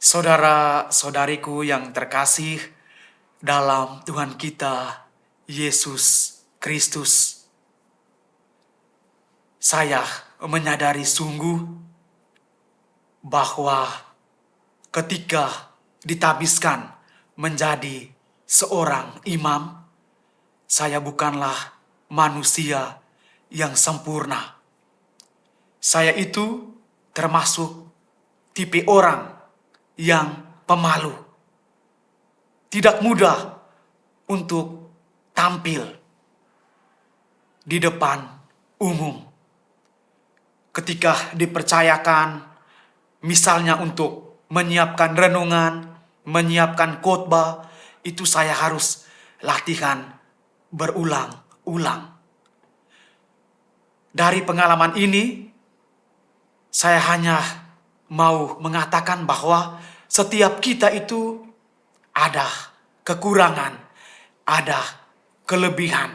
Saudara-saudariku yang terkasih dalam Tuhan kita Yesus Kristus, saya menyadari sungguh bahwa ketika ditabiskan menjadi seorang imam, saya bukanlah manusia yang sempurna. Saya itu termasuk tipe orang yang pemalu, tidak mudah untuk tampil di depan umum. Ketika dipercayakan, misalnya untuk menyiapkan renungan, menyiapkan khotbah, itu saya harus latihan berulang-ulang. Dari pengalaman ini, saya hanya mau mengatakan bahwa setiap kita itu ada kekurangan, ada kelebihan.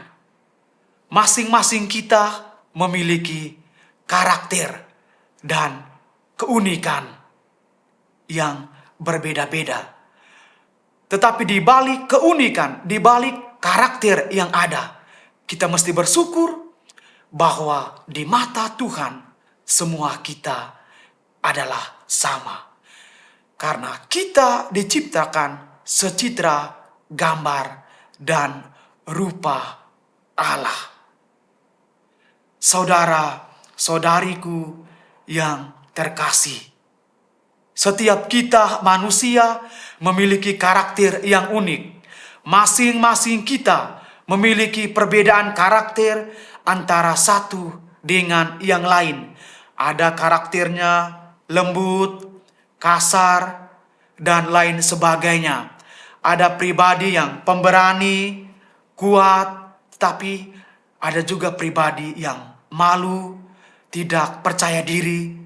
Masing-masing kita memiliki karakter dan keunikan yang berbeda-beda. Tetapi di balik keunikan, di balik karakter yang ada, kita mesti bersyukur bahwa di mata Tuhan semua kita adalah sama. Karena kita diciptakan secitra gambar dan rupa Allah. Saudara-saudariku yang terkasih, setiap kita manusia memiliki karakter yang unik. Masing-masing kita memiliki perbedaan karakter antara satu dengan yang lain. Ada karakternya lembut, kasar, dan lain sebagainya. Ada pribadi yang pemberani, kuat, tapi ada juga pribadi yang malu, tidak percaya diri,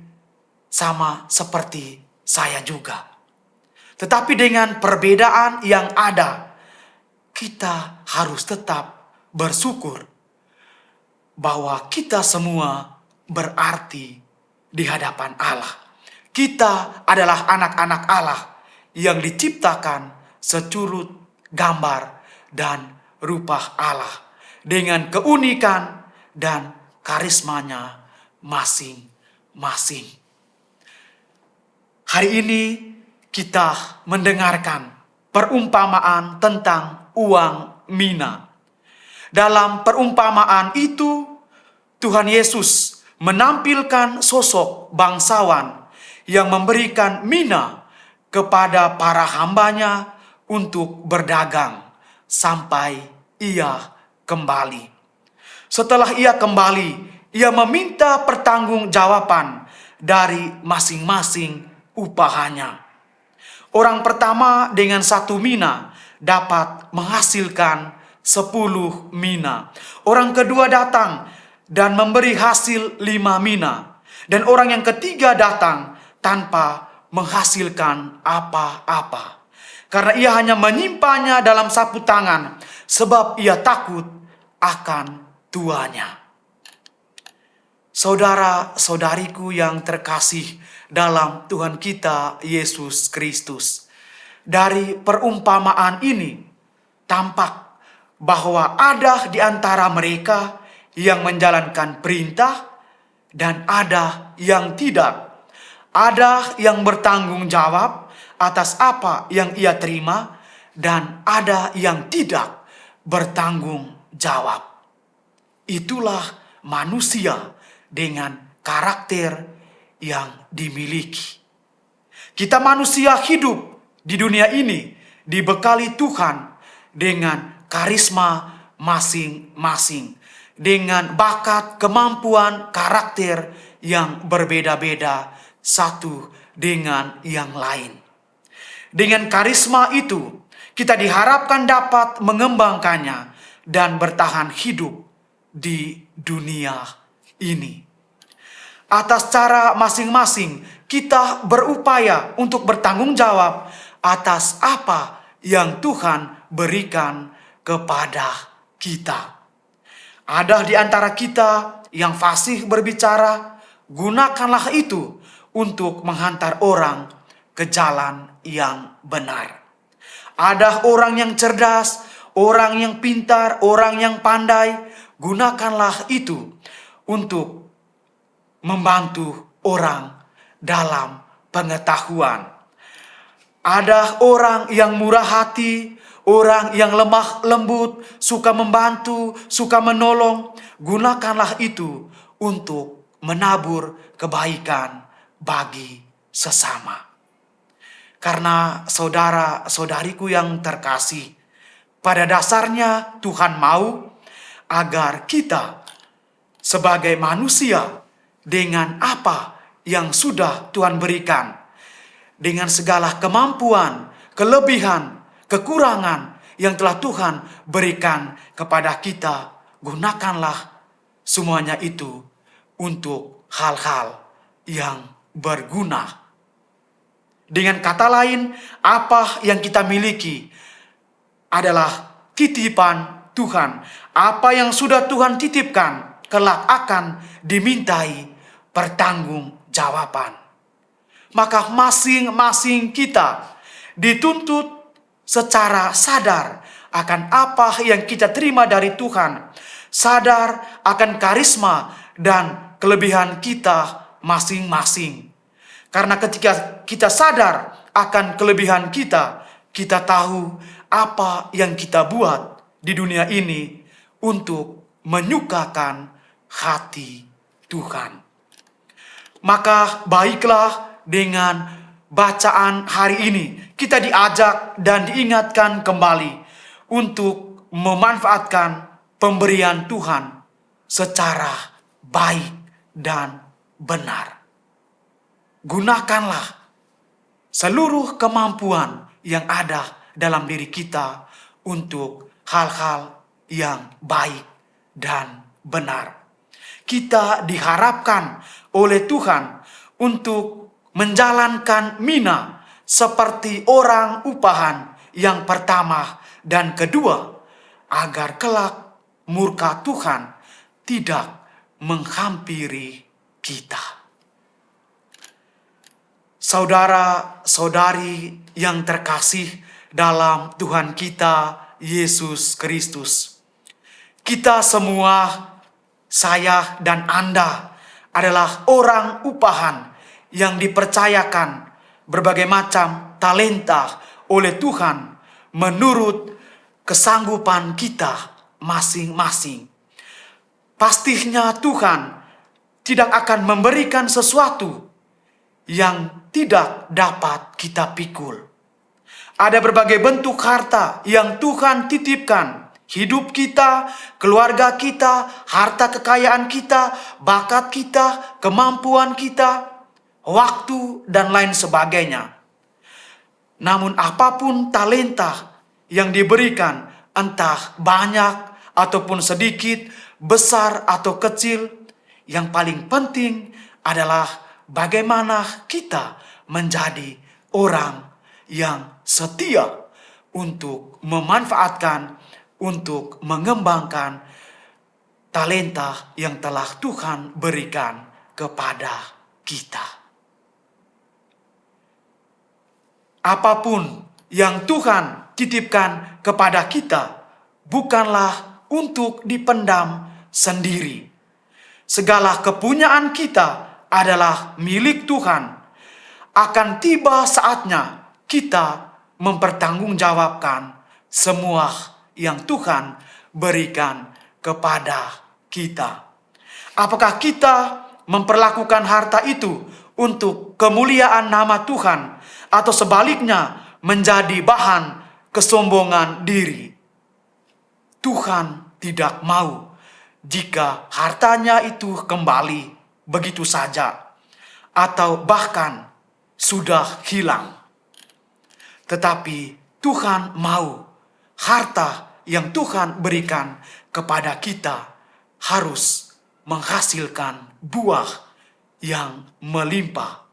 sama seperti saya juga. Tetapi dengan perbedaan yang ada, kita harus tetap bersyukur bahwa kita semua berarti di hadapan Allah. Kita adalah anak-anak Allah yang diciptakan securut gambar dan rupa Allah dengan keunikan dan karismanya masing-masing. Hari ini kita mendengarkan perumpamaan tentang uang mina. Dalam perumpamaan itu, Tuhan Yesus menampilkan sosok bangsawan yang memberikan mina kepada para hambanya untuk berdagang sampai ia kembali. Setelah ia kembali, ia meminta pertanggungjawaban dari masing-masing upahannya. Orang pertama dengan 1 mina dapat menghasilkan 10 mina. Orang kedua datang dan memberi hasil 5 mina. Dan orang yang ketiga datang tanpa menghasilkan apa-apa. Karena ia hanya menyimpannya dalam sapu tangan, sebab ia takut akan tuannya. Saudara-saudariku yang terkasih dalam Tuhan kita Yesus Kristus, dari perumpamaan ini tampak bahwa ada di antara mereka yang menjalankan perintah dan ada yang tidak. Ada yang bertanggung jawab atas apa yang ia terima dan ada yang tidak bertanggung jawab. Itulah manusia dengan karakter yang dimiliki. Kita manusia hidup di dunia ini dibekali Tuhan dengan karisma masing-masing, dengan bakat, kemampuan, karakter yang berbeda-beda satu dengan yang lain. Dengan karisma itu, kita diharapkan dapat mengembangkannya dan bertahan hidup di dunia ini. Atas cara masing-masing, kita berupaya untuk bertanggung jawab atas apa yang Tuhan berikan kepada kita. Ada di antara kita yang fasih berbicara, gunakanlah itu untuk menghantar orang ke jalan yang benar. Ada orang yang cerdas, orang yang pintar, orang yang pandai. Gunakanlah itu untuk membantu orang dalam pengetahuan. Ada orang yang murah hati, orang yang lemah lembut, suka membantu, suka menolong. Gunakanlah itu untuk menabur kebaikan bagi sesama. Karena saudara-saudariku yang terkasih, pada dasarnya Tuhan mau agar kita sebagai manusia dengan apa yang sudah Tuhan berikan, dengan segala kemampuan, kelebihan, kekurangan yang telah Tuhan berikan kepada kita, gunakanlah semuanya itu untuk hal-hal yang berguna. Dengan kata lain, apa yang kita miliki adalah titipan Tuhan. Apa yang sudah Tuhan titipkan kelak akan dimintai pertanggungjawaban. Maka masing-masing kita dituntut secara sadar akan apa yang kita terima dari Tuhan, sadar akan karisma dan kelebihan kita masing-masing. Karena ketika kita sadar akan kelebihan kita, kita tahu apa yang kita buat di dunia ini untuk menyukakan hati Tuhan. Maka baiklah, dengan bacaan hari ini kita diajak dan diingatkan kembali untuk memanfaatkan pemberian Tuhan secara baik dan benar. Gunakanlah seluruh kemampuan yang ada dalam diri kita untuk hal-hal yang baik dan benar. Kita diharapkan oleh Tuhan untuk menjalankan mina seperti orang upahan yang pertama dan kedua, agar kelak murka Tuhan tidak menghampiri kita. Saudara-saudari yang terkasih dalam Tuhan kita Yesus Kristus, kita semua, saya dan Anda, adalah orang upahan yang dipercayakan berbagai macam talenta oleh Tuhan menurut kesanggupan kita masing-masing. Pastinya Tuhan tidak akan memberikan sesuatu yang tidak dapat kita pikul. Ada berbagai bentuk harta yang Tuhan titipkan. Hidup kita, keluarga kita, harta kekayaan kita, bakat kita, kemampuan kita, waktu, dan lain sebagainya. Namun apapun talenta yang diberikan, entah banyak ataupun sedikit, besar atau kecil, yang paling penting adalah bagaimana kita menjadi orang yang setia untuk memanfaatkan, untuk mengembangkan talenta yang telah Tuhan berikan kepada kita. Apapun yang Tuhan titipkan kepada kita bukanlah untuk dipendam sendiri. Segala kepunyaan kita adalah milik Tuhan. Akan tiba saatnya kita mempertanggungjawabkan semua yang Tuhan berikan kepada kita. Apakah kita memperlakukan harta itu untuk kemuliaan nama Tuhan, atau sebaliknya menjadi bahan kesombongan diri? Tuhan tidak mau jika hartanya itu kembali begitu saja, atau bahkan sudah hilang. Tetapi Tuhan mau harta yang Tuhan berikan kepada kita harus menghasilkan buah yang melimpah.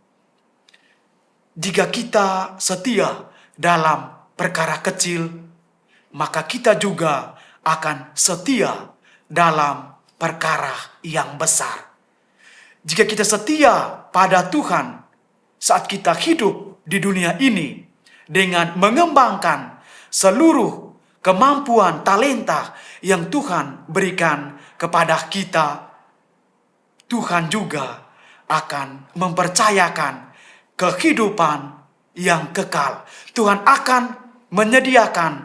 Jika kita setia dalam perkara kecil, maka kita juga akan setia dalam perkara yang besar. Jika kita setia pada Tuhan saat kita hidup di dunia ini dengan mengembangkan seluruh kemampuan talenta yang Tuhan berikan kepada kita, Tuhan juga akan mempercayakan kehidupan yang kekal. Tuhan akan menyediakan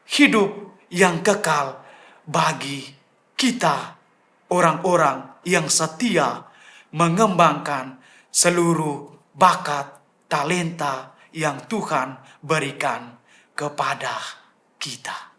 hidup yang kekal bagi kita, orang-orang yang setia mengembangkan seluruh bakat talenta yang Tuhan berikan kepada kita.